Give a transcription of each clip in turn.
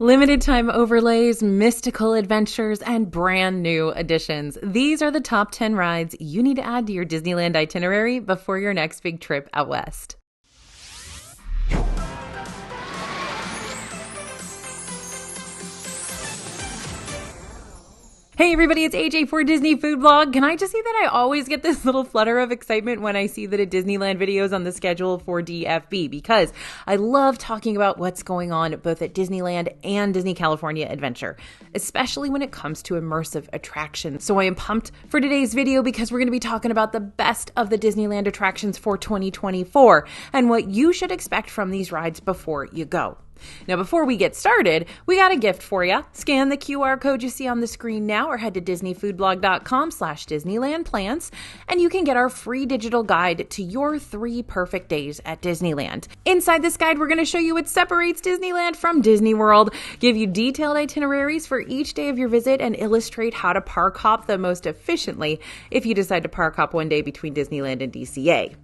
Limited time overlays, mystical adventures, and brand new additions. These are the top 10 rides you need to add to your Disneyland itinerary before your next big trip out west. Hey everybody, it's AJ for Disney Food Vlog. Can I just say that I always get this little flutter of excitement when I see that a Disneyland video is on the schedule for DFB, because I love talking about what's going on both at Disneyland and Disney California Adventure, especially when it comes to immersive attractions. So I am pumped for today's video because we're going to be talking about the best of the Disneyland attractions for 2024 and what you should expect from these rides before you go. Now, before we get started, we got a gift for you. Scan the QR code you see on the screen now or head to disneyfoodblog.com/DisneylandPlans and you can get our free digital guide to your 3 perfect days at Disneyland. Inside this guide, we're going to show you what separates Disneyland from Disney World, give you detailed itineraries for each day of your visit, and illustrate how to park hop the most efficiently if you decide to park hop one day between Disneyland and DCA.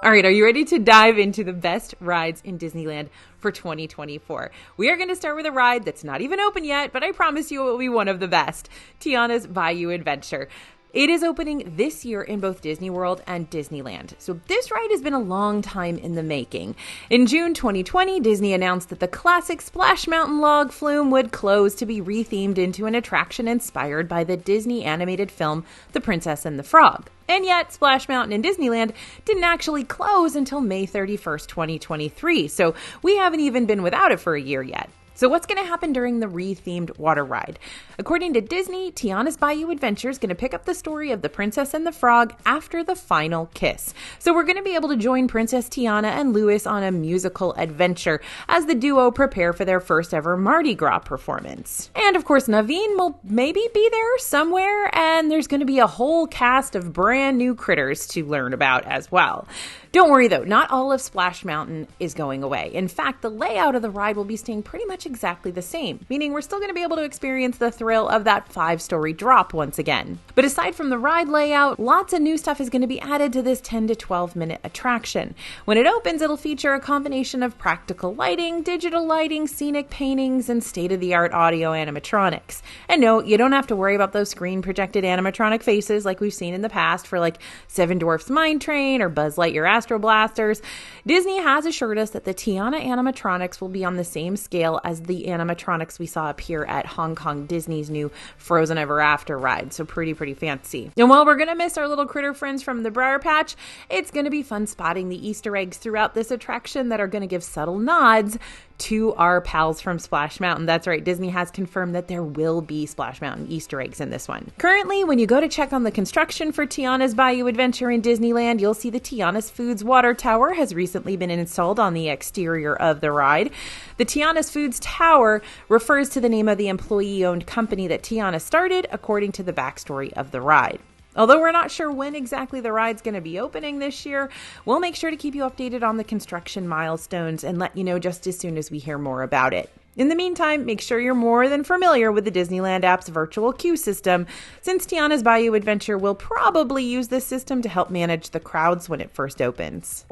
All right, are you ready to dive into the best rides in Disneyland for 2024? We are going to start with a ride that's not even open yet, but I promise you it will be one of the best. Tiana's Bayou Adventure. It is opening this year in both Disney World and Disneyland. So this ride has been a long time in the making. In June 2020, Disney announced that the classic Splash Mountain log flume would close to be rethemed into an attraction inspired by the Disney animated film The Princess and the Frog. And yet, Splash Mountain in Disneyland didn't actually close until May 31st, 2023. So we haven't even been without it for a year yet. So what's going to happen during the rethemed water ride? According to Disney, Tiana's Bayou Adventure is going to pick up the story of the Princess and the Frog after the final kiss. So we're going to be able to join Princess Tiana and Louis on a musical adventure as the duo prepare for their first ever Mardi Gras performance. And of course, Naveen will maybe be there somewhere, and there's going to be a whole cast of brand new critters to learn about as well. Don't worry though, not all of Splash Mountain is going away. In fact, the layout of the ride will be staying pretty much exactly the same, meaning we're still going to be able to experience the thrill of that 5-story drop once again. But aside from the ride layout, lots of new stuff is going to be added to this 10 to 12 minute attraction. When it opens, it'll feature a combination of practical lighting, digital lighting, scenic paintings, and state-of-the-art audio animatronics. And no, you don't have to worry about those screen projected animatronic faces like we've seen in the past for like Seven Dwarfs Mine Train or Buzz Lightyear Astro Blasters. Disney has assured us that the Tiana animatronics will be on the same scale as the animatronics we saw appear at Hong Kong Disney's new Frozen Ever After ride. So pretty fancy. And while we're going to miss our little critter friends from the Briar Patch, it's going to be fun spotting the Easter eggs throughout this attraction that are going to give subtle nods to our pals from Splash Mountain. That's right, Disney has confirmed that there will be Splash Mountain Easter eggs in this one. Currently, when you go to check on the construction for Tiana's Bayou Adventure in Disneyland, you'll see the Tiana's Foods water tower has recently been installed on the exterior of the ride. The Tiana's Foods tower refers to the name of the employee-owned company that Tiana started, according to the backstory of the ride. Although we're not sure when exactly the ride's going to be opening this year, we'll make sure to keep you updated on the construction milestones and let you know just as soon as we hear more about it. In the meantime, make sure you're more than familiar with the Disneyland app's virtual queue system, since Tiana's Bayou Adventure will probably use this system to help manage the crowds when it first opens.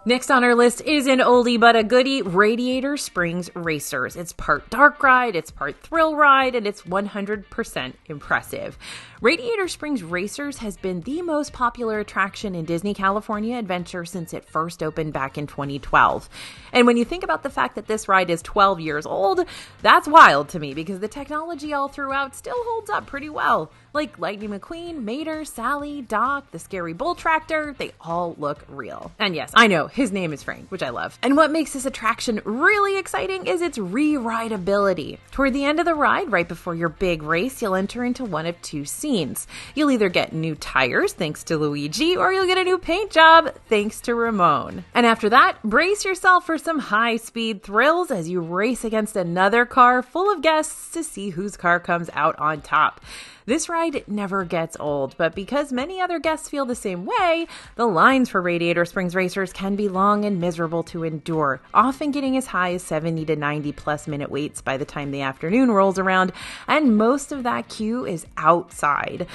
Next on our list is an oldie but a goodie, Radiator Springs Racers. It's part dark ride, it's part thrill ride, and it's 100% impressive. Radiator Springs Racers has been the most popular attraction in Disney California Adventure since it first opened back in 2012. And when you think about the fact that this ride is 12 years old, that's wild to me because the technology all throughout still holds up pretty well. Like Lightning McQueen, Mater, Sally, Doc, the scary bull tractor, they all look real. And yes, I know, his name is Frank, which I love. And what makes this attraction really exciting is its re-rideability. Toward the end of the ride, right before your big race, you'll enter into one of 2 scenes. You'll either get new tires, thanks to Luigi, or you'll get a new paint job, thanks to Ramon. And after that, brace yourself for some high-speed thrills as you race against another car full of guests to see whose car comes out on top. This ride never gets old, but because many other guests feel the same way, the lines for Radiator Springs Racers can be long and miserable to endure, often getting as high as 70 to 90 plus minute waits by the time the afternoon rolls around, and most of that queue is outside.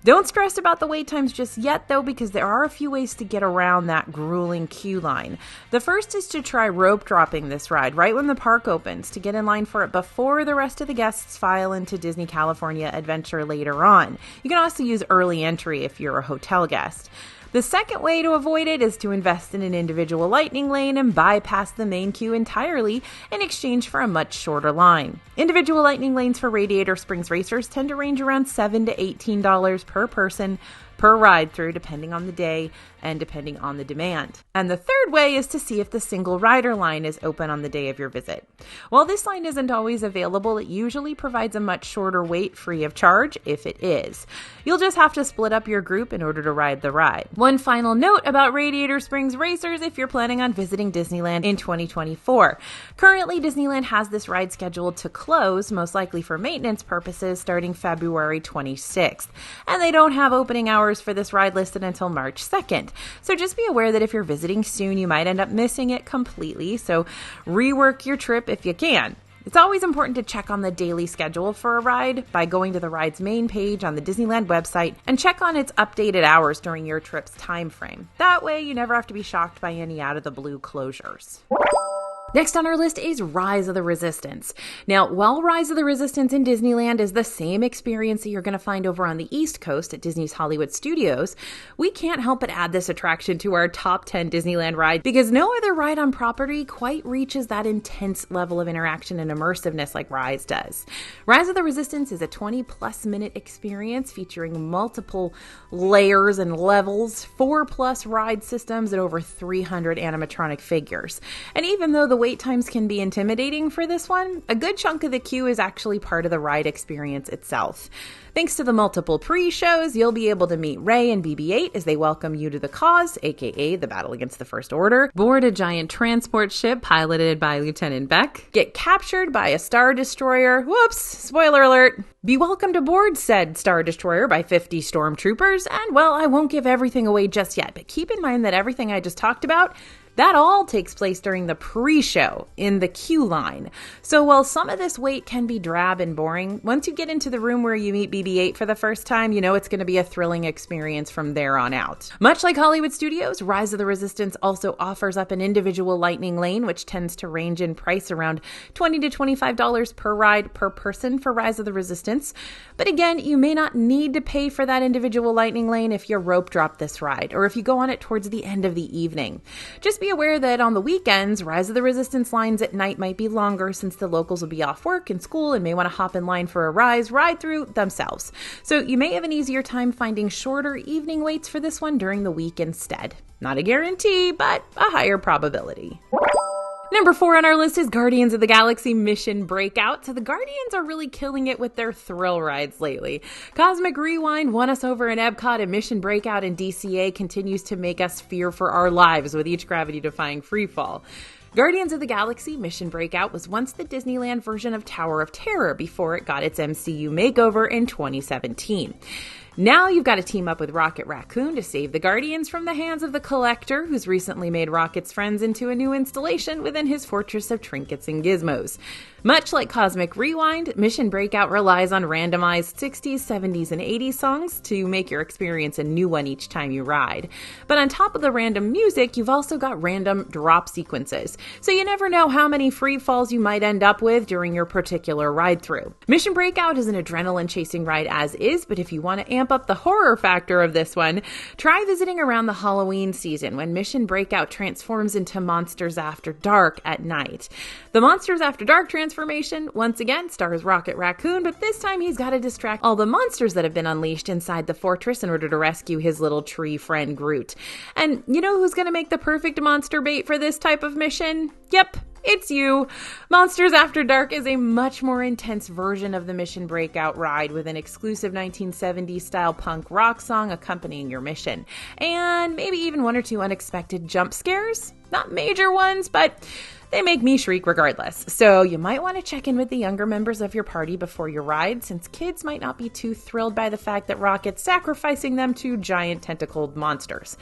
Don't stress about the wait times just yet, though, because there are a few ways to get around that grueling queue line. The first is to try rope dropping this ride right when the park opens to get in line for it before the rest of the guests file into Disney California Adventure later on. You can also use early entry if you're a hotel guest. The second way to avoid it is to invest in an individual lightning lane and bypass the main queue entirely in exchange for a much shorter line. Individual lightning lanes for Radiator Springs racers tend to range around $7 to $18 per person per ride through, depending on the day and depending on the demand. And the third way is to see if the single rider line is open on the day of your visit. While this line isn't always available, it usually provides a much shorter wait free of charge if it is. You'll just have to split up your group in order to ride the ride. One final note about Radiator Springs racers if you're planning on visiting Disneyland in 2024. Currently, Disneyland has this ride scheduled to close, most likely for maintenance purposes, starting February 26th. And they don't have opening hours for this ride listed until March 2nd. So just be aware that if you're visiting soon, you might end up missing it completely. So rework your trip if you can. It's always important to check on the daily schedule for a ride by going to the ride's main page on the Disneyland website and check on its updated hours during your trip's time frame. That way, you never have to be shocked by any out-of-the-blue closures. Next on our list is Rise of the Resistance. Now, while Rise of the Resistance in Disneyland is the same experience that you're going to find over on the East Coast at Disney's Hollywood Studios, we can't help but add this attraction to our top 10 Disneyland ride because no other ride on property quite reaches that intense level of interaction and immersiveness like Rise does. Rise of the Resistance is a 20-plus minute experience featuring multiple layers and levels, 4+ ride systems, and over 300 animatronic figures. And even though the wait times can be intimidating for this one, a good chunk of the queue is actually part of the ride experience itself. Thanks to the multiple pre-shows, you'll be able to meet Rey and BB-8 as they welcome you to the cause, aka the battle against the First Order, board a giant transport ship piloted by Lieutenant Beck, get captured by a Star Destroyer, whoops, spoiler alert, be welcomed aboard said Star Destroyer by 50 stormtroopers, and well, I won't give everything away just yet, but keep in mind that everything I just talked about, that all takes place during the pre-show in the queue line. So while some of this wait can be drab and boring, once you get into the room where you meet BB-8 for the first time, you know it's going to be a thrilling experience from there on out. Much like Hollywood Studios, Rise of the Resistance also offers up an individual lightning lane, which tends to range in price around $20 to $25 per ride per person for Rise of the Resistance. But again, you may not need to pay for that individual lightning lane if you rope drop this ride, or if you go on it towards the end of the evening. Just be aware that on the weekends, Rise of the Resistance lines at night might be longer since the locals will be off work and school and may want to hop in line for a ride through themselves. So you may have an easier time finding shorter evening waits for this one during the week instead. Not a guarantee, but a higher probability. Number 4 on our list is Guardians of the Galaxy Mission Breakout. So the Guardians are really killing it with their thrill rides lately. Cosmic Rewind won us over in Epcot, and Mission Breakout in DCA continues to make us fear for our lives with each gravity-defying freefall. Guardians of the Galaxy Mission Breakout was once the Disneyland version of Tower of Terror before it got its MCU makeover in 2017. Now you've got to team up with Rocket Raccoon to save the Guardians from the hands of the Collector, who's recently made Rocket's friends into a new installation within his fortress of trinkets and gizmos. Much like Cosmic Rewind, Mission Breakout relies on randomized 60s, 70s, and 80s songs to make your experience a new one each time you ride. But on top of the random music, you've also got random drop sequences, so you never know how many free falls you might end up with during your particular ride-through. Mission Breakout is an adrenaline-chasing ride as is, but if you want to amp up the horror factor of this one, try visiting around the Halloween season when Mission Breakout transforms into Monsters After Dark at night. The Monsters After Dark transformation, once again, stars Rocket Raccoon, but this time he's got to distract all the monsters that have been unleashed inside the fortress in order to rescue his little tree friend Groot. And you know who's going to make the perfect monster bait for this type of mission? Yep, it's you. Monsters After Dark is a much more intense version of the Mission Breakout ride with an exclusive 1970s style punk rock song accompanying your mission. And maybe even 1 or 2 unexpected jump scares. Not major ones, but they make me shriek regardless. So you might want to check in with the younger members of your party before your ride, since kids might not be too thrilled by the fact that Rocket's sacrificing them to giant tentacled monsters.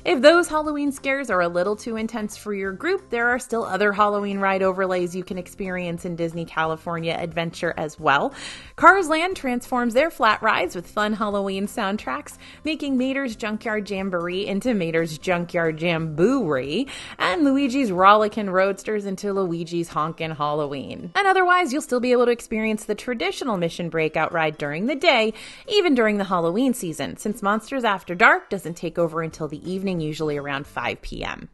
If those Halloween scares are a little too intense for your group, there are still other Halloween ride overlays you can experience in Disney California Adventure as well. Cars Land transforms their flat rides with fun Halloween soundtracks, making Mater's Junkyard Jamboree into Mater's Junkyard Jamboree, and Luigi's Rollickin' Roadsters into Luigi's Honkin' Halloween. And otherwise, you'll still be able to experience the traditional Mission Breakout ride during the day, even during the Halloween season, since Monsters After Dark doesn't take over until the evening, usually around 5 p.m.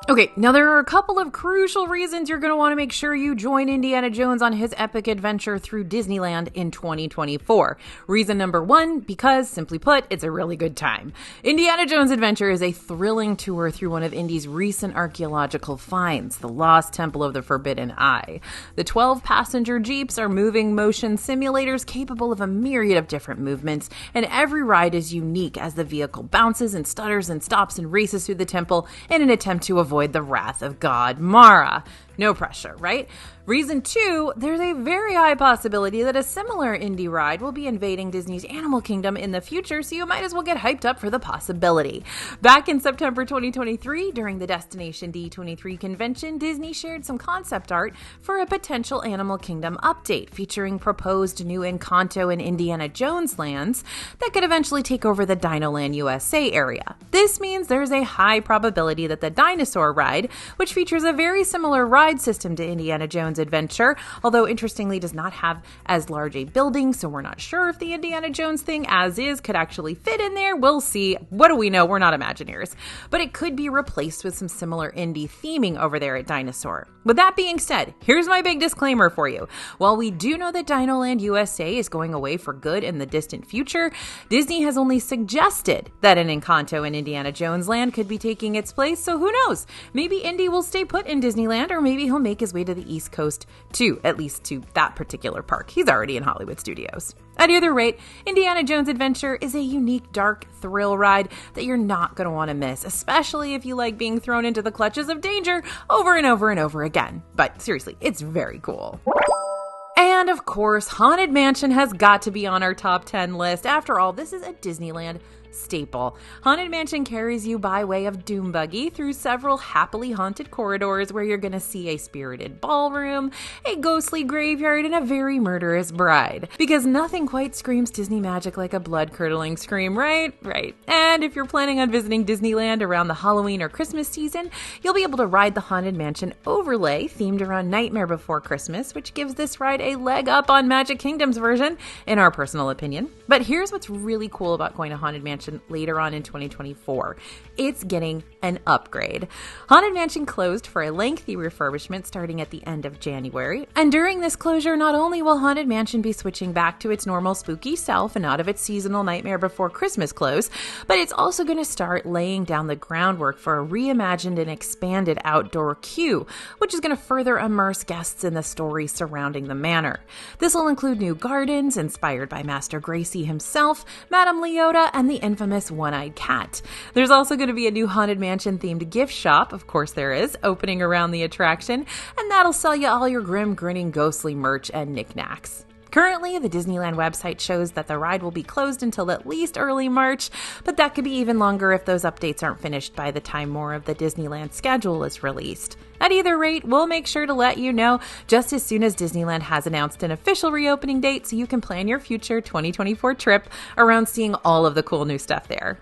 Okay, now there are a couple of crucial reasons you're going to want to make sure you join Indiana Jones on his epic adventure through Disneyland in 2024. Reason number one, because, simply put, it's a really good time. Indiana Jones Adventure is a thrilling tour through one of Indy's recent archaeological finds, the Lost Temple of the Forbidden Eye. The 12-passenger Jeeps are moving motion simulators capable of a myriad of different movements, and every ride is unique as the vehicle bounces and stutters and stops and races through the temple in an attempt to avoid the wrath of God Mara. No pressure, right? Reason two, there's a very high possibility that a similar indie ride will be invading Disney's Animal Kingdom in the future, so you might as well get hyped up for the possibility. Back in September 2023, during the Destination D23 convention, Disney shared some concept art for a potential Animal Kingdom update featuring proposed new Encanto and Indiana Jones lands that could eventually take over the Dinoland USA area. This means there's a high probability that the Dinosaur ride, which features a very similar ride system to Indiana Jones Adventure, although interestingly does not have as large a building, so we're not sure if the Indiana Jones thing as is could actually fit in there. We'll see. What do we know? We're not Imagineers. But it could be replaced with some similar indie theming over there at Dinosaur. With that being said, here's my big disclaimer for you. While we do know that Dinoland USA is going away for good in the distant future, Disney has only suggested that an Encanto and Indiana Jones land could be taking its place, so who knows? Maybe Indy will stay put in Disneyland, or maybe he'll make his way to the East Coast too, at least to that particular park. He's already in Hollywood Studios. At either rate, Indiana Jones Adventure is a unique, dark thrill ride that you're not going to want to miss, especially if you like being thrown into the clutches of danger over and over and over again. But seriously, it's very cool. And of course, Haunted Mansion has got to be on our top 10 list. After all, this is a Disneyland staple. Haunted Mansion carries you by way of Doom Buggy through several happily haunted corridors where you're going to see a spirited ballroom, a ghostly graveyard, and a very murderous bride. Because nothing quite screams Disney magic like a blood-curdling scream, right? Right. And if you're planning on visiting Disneyland around the Halloween or Christmas season, you'll be able to ride the Haunted Mansion overlay themed around Nightmare Before Christmas, which gives this ride a leg up on Magic Kingdom's version, in our personal opinion. But here's what's really cool about going to Haunted Mansion later on in 2024. It's getting an upgrade. Haunted Mansion closed for a lengthy refurbishment starting at the end of January. And during this closure, not only will Haunted Mansion be switching back to its normal spooky self and out of its seasonal Nightmare Before Christmas clothes, but it's also going to start laying down the groundwork for a reimagined and expanded outdoor queue, which is going to further immerse guests in the story surrounding the manor. This will include new gardens inspired by Master Gracie himself, Madame Leota, and the infamous One-Eyed Cat. There's also going to be a new Haunted Mansion themed gift shop, of course there is, opening around the attraction, and that'll sell you all your grim, grinning, ghostly merch and knickknacks. Currently, the Disneyland website shows that the ride will be closed until at least early March, but that could be even longer if those updates aren't finished by the time more of the Disneyland schedule is released. At either rate, we'll make sure to let you know just as soon as Disneyland has announced an official reopening date so you can plan your future 2024 trip around seeing all of the cool new stuff there.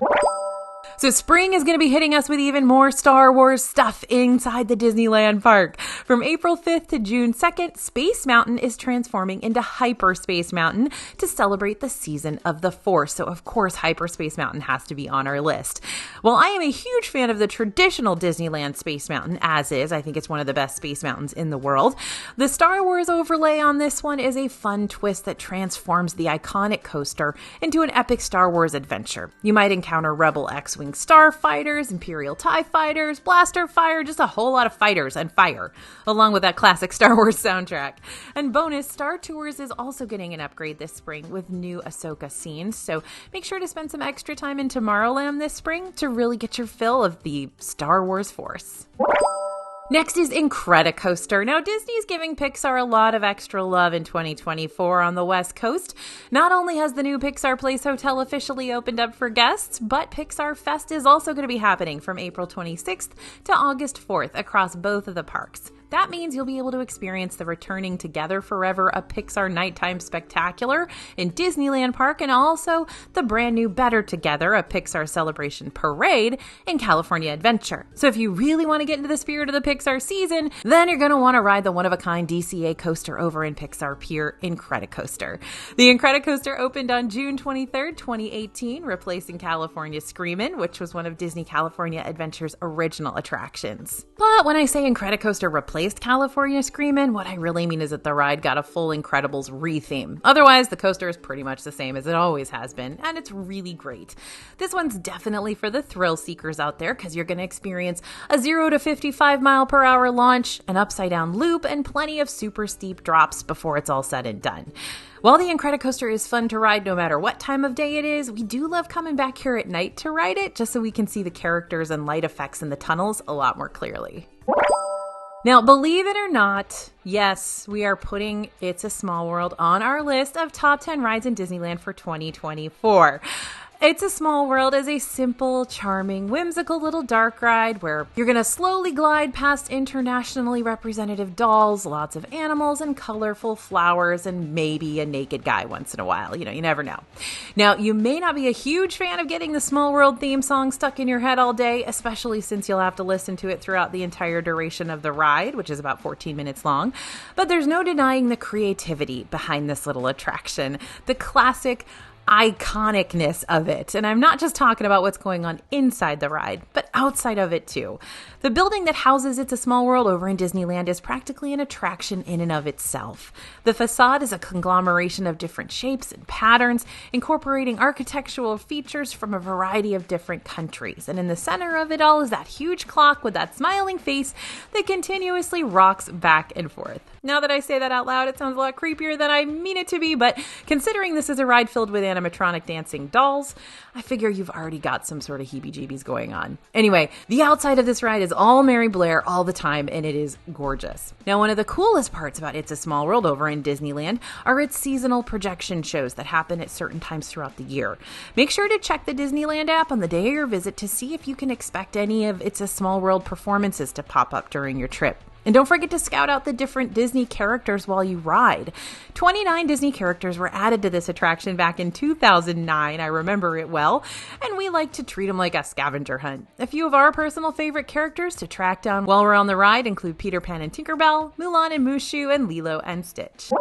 So spring is going to be hitting us with even more Star Wars stuff inside the Disneyland park. From April 5th to June 2nd, Space Mountain is transforming into Hyperspace Mountain to celebrate the season of the Force. So of course, Hyperspace Mountain has to be on our list. While I am a huge fan of the traditional Disneyland Space Mountain, as is, I think it's one of the best Space Mountains in the world, the Star Wars overlay on this one is a fun twist that transforms the iconic coaster into an epic Star Wars adventure. You might encounter Rebel X-Wing starfighters, Imperial TIE fighters, blaster fire, just a whole lot of fighters and fire, along with that classic Star Wars soundtrack. And bonus, Star Tours is also getting an upgrade this spring with new Ahsoka scenes, so make sure to spend some extra time in Tomorrowland this spring to really get your fill of the Star Wars Force. Next is Incred Coaster. Now, Disney's giving Pixar a lot of extra love in 2024 on the West Coast. Not only has the new Pixar Place Hotel officially opened up for guests, but Pixar Fest is also going to be happening from April 26th to August 4th across both of the parks. That means you'll be able to experience the Returning Together Forever, a Pixar Nighttime Spectacular in Disneyland Park, and also the brand new Better Together, a Pixar Celebration Parade in California Adventure. So if you really want to get into the spirit of the Pixar season, then you're going to want to ride the one-of-a-kind DCA coaster over in Pixar Pier, Incred Coaster. The Incred Coaster opened on June 23rd, 2018, replacing California Screamin', which was one of Disney California Adventure's original attractions. But when I say Incred Coaster replaced California Screamin', what I really mean is that the ride got a full Incredibles re-theme. Otherwise, the coaster is pretty much the same as it always has been, and it's really great. This one's definitely for the thrill seekers out there, because you're going to experience a 0 to 55 mile per hour launch, an upside down loop, and plenty of super steep drops before it's all said and done. While the Incred Coaster is fun to ride no matter what time of day it is, we do love coming back here at night to ride it, just so we can see the characters and light effects in the tunnels a lot more clearly. Now, believe it or not, yes, we are putting It's a Small World on our list of top 10 rides in Disneyland for 2024. It's a Small World is a simple, charming, whimsical little dark ride where you're going to slowly glide past internationally representative dolls, lots of animals, and colorful flowers, and maybe a naked guy once in a while. You never know. Now, you may not be a huge fan of getting the Small World theme song stuck in your head all day, especially since you'll have to listen to it throughout the entire duration of the ride, which is about 14 minutes long. But there's no denying the creativity behind this little attraction. The classic iconicness of it. And I'm not just talking about what's going on inside the ride, but outside of it too. The building that houses It's a Small World over in Disneyland is practically an attraction in and of itself. The facade is a conglomeration of different shapes and patterns, incorporating architectural features from a variety of different countries. And in the center of it all is that huge clock with that smiling face that continuously rocks back and forth. Now that I say that out loud, it sounds a lot creepier than I mean it to be, but considering this is a ride filled with animatronic dancing dolls, I figure you've already got some sort of heebie-jeebies going on. Anyway, the outside of this ride is all Mary Blair all the time, and it is gorgeous. Now, one of the coolest parts about It's a Small World over in Disneyland are its seasonal projection shows that happen at certain times throughout the year. Make sure to check the Disneyland app on the day of your visit to see if you can expect any of It's a Small World performances to pop up during your trip. And don't forget to scout out the different Disney characters while you ride. 29 Disney characters were added to this attraction back in 2009. I remember it well. And we like to treat them like a scavenger hunt. A few of our personal favorite characters to track down while we're on the ride include Peter Pan and Tinkerbell, Mulan and Mushu, and Lilo and Stitch.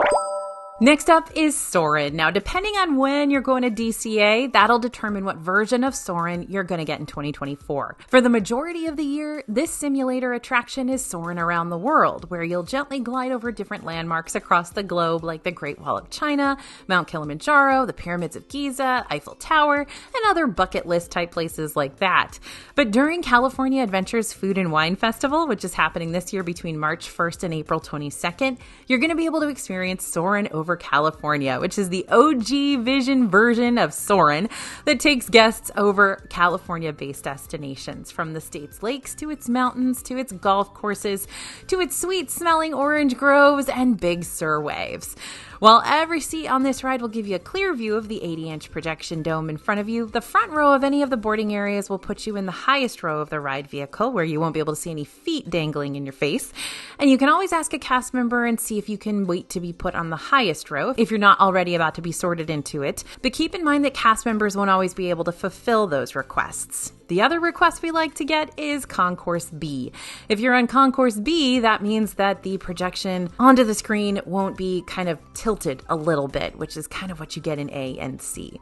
Next up is Saurin. Now, depending on when you're going to DCA, that'll determine what version of Saurin you're going to get in 2024. For the majority of the year, this simulator attraction is Saurin Around the World, where you'll gently glide over different landmarks across the globe like the Great Wall of China, Mount Kilimanjaro, the Pyramids of Giza, Eiffel Tower, and other bucket list type places like that. But during California Adventure's Food and Wine Festival, which is happening this year between March 1st and April 22nd, you're going to be able to experience Saurin over California, which is the OG Vision version of Saurin that takes guests over California-based destinations, from the state's lakes to its mountains to its golf courses to its sweet-smelling orange groves and Big Sur waves. While every seat on this ride will give you a clear view of the 80-inch projection dome in front of you, the front row of any of the boarding areas will put you in the highest row of the ride vehicle, where you won't be able to see any feet dangling in your face. And you can always ask a cast member and see if you can wait to be put on the highest row if you're not already about to be sorted into it. But keep in mind that cast members won't always be able to fulfill those requests. The other request we like to get is Concourse B. If you're on Concourse B, that means that the projection onto the screen won't be kind of tilted a little bit, which is kind of what you get in A and C.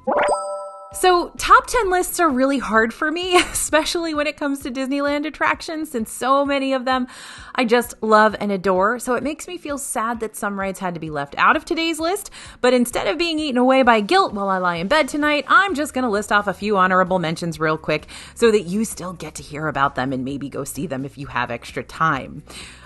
So top 10 lists are really hard for me, especially when it comes to Disneyland attractions, since so many of them I just love and adore. So it makes me feel sad that some rides had to be left out of today's list. But instead of being eaten away by guilt while I lie in bed tonight, I'm just going to list off a few honorable mentions real quick so that you still get to hear about them and maybe go see them if you have extra time.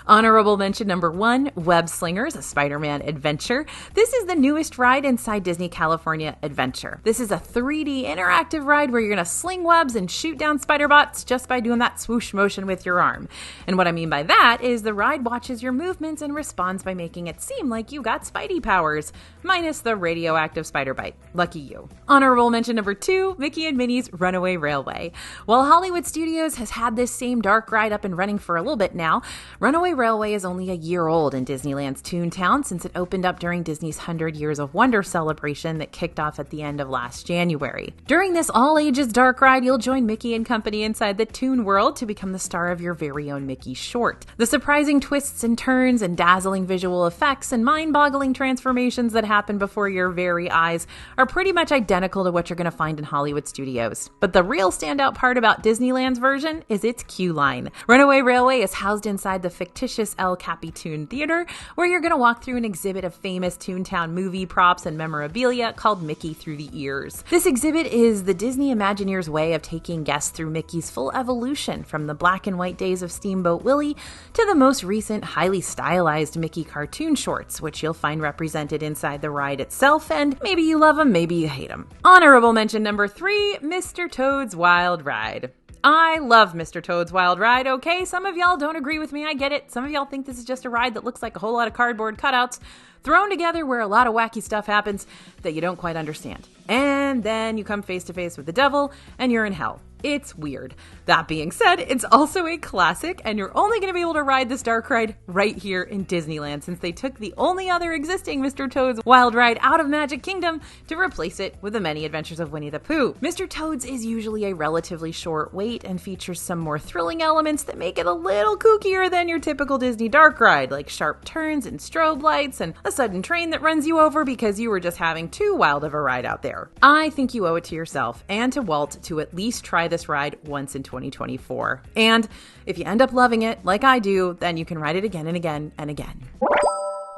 Honorable mention number 1, Web Slingers, a Spider-Man adventure. This is the newest ride inside Disney California Adventure. This is a 3D interactive ride where you're going to sling webs and shoot down spider bots just by doing that swoosh motion with your arm. And what I mean by that is the ride watches your movements and responds by making it seem like you got Spidey powers, minus the radioactive spider bite. Lucky you. Honorable mention number 2, Mickey and Minnie's Runaway Railway. While Hollywood Studios has had this same dark ride up and running for a little bit now, Runaway Railway is only a year old in Disneyland's Toontown since it opened up during Disney's 100 Years of Wonder celebration that kicked off at the end of last January. During this all-ages dark ride, you'll join Mickey and company inside the Toon World to become the star of your very own Mickey short. The surprising twists and turns and dazzling visual effects and mind-boggling transformations that happen before your very eyes are pretty much identical to what you're going to find in Hollywood Studios. But the real standout part about Disneyland's version is its queue line. Runaway Railway is housed inside the fictitious El Capitan Theater, where you're going to walk through an exhibit of famous Toontown movie props and memorabilia called Mickey Through the Ears. This exhibit is the Disney Imagineers' way of taking guests through Mickey's full evolution from the black and white days of Steamboat Willie to the most recent highly stylized Mickey cartoon shorts, which you'll find represented inside the ride itself, and maybe you love them, maybe you hate them. Honorable mention number 3, Mr. Toad's Wild Ride. I love Mr. Toad's Wild Ride, okay? Some of y'all don't agree with me, I get it. Some of y'all think this is just a ride that looks like a whole lot of cardboard cutouts thrown together where a lot of wacky stuff happens that you don't quite understand. And then you come face to face with the devil and you're in hell. It's weird. That being said, it's also a classic, and you're only going to be able to ride this dark ride right here in Disneyland, since they took the only other existing Mr. Toad's Wild Ride out of Magic Kingdom to replace it with the Many Adventures of Winnie the Pooh. Mr. Toad's is usually a relatively short wait and features some more thrilling elements that make it a little kookier than your typical Disney dark ride, like sharp turns and strobe lights and a sudden train that runs you over because you were just having too wild of a ride out there. I think you owe it to yourself and to Walt to at least try this ride once in 2024. And if you end up loving it, like I do, then you can ride it again and again and again.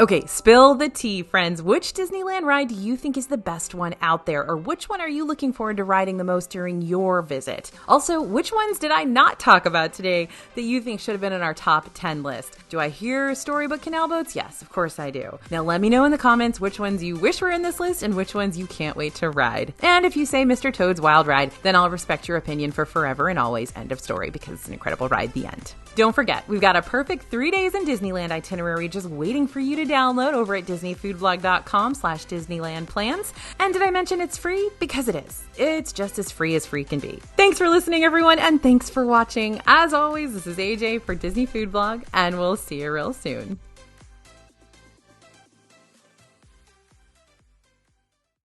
Okay, spill the tea, friends. Which Disneyland ride do you think is the best one out there? Or which one are you looking forward to riding the most during your visit? Also, which ones did I not talk about today that you think should have been in our top 10 list? Do I hear storybook canal boats? Yes, of course I do. Now let me know in the comments which ones you wish were in this list and which ones you can't wait to ride. And if you say Mr. Toad's Wild Ride, then I'll respect your opinion for forever and always, end of story, because it's an incredible ride, the end. Don't forget, we've got a perfect 3 days in Disneyland itinerary just waiting for you to download over at disneyfoodblog.com/Disneyland plans. And did I mention it's free? Because it is. It's just as free can be. Thanks for listening, everyone, and thanks for watching. As always, this is AJ for Disney Food Blog, and we'll see you real soon.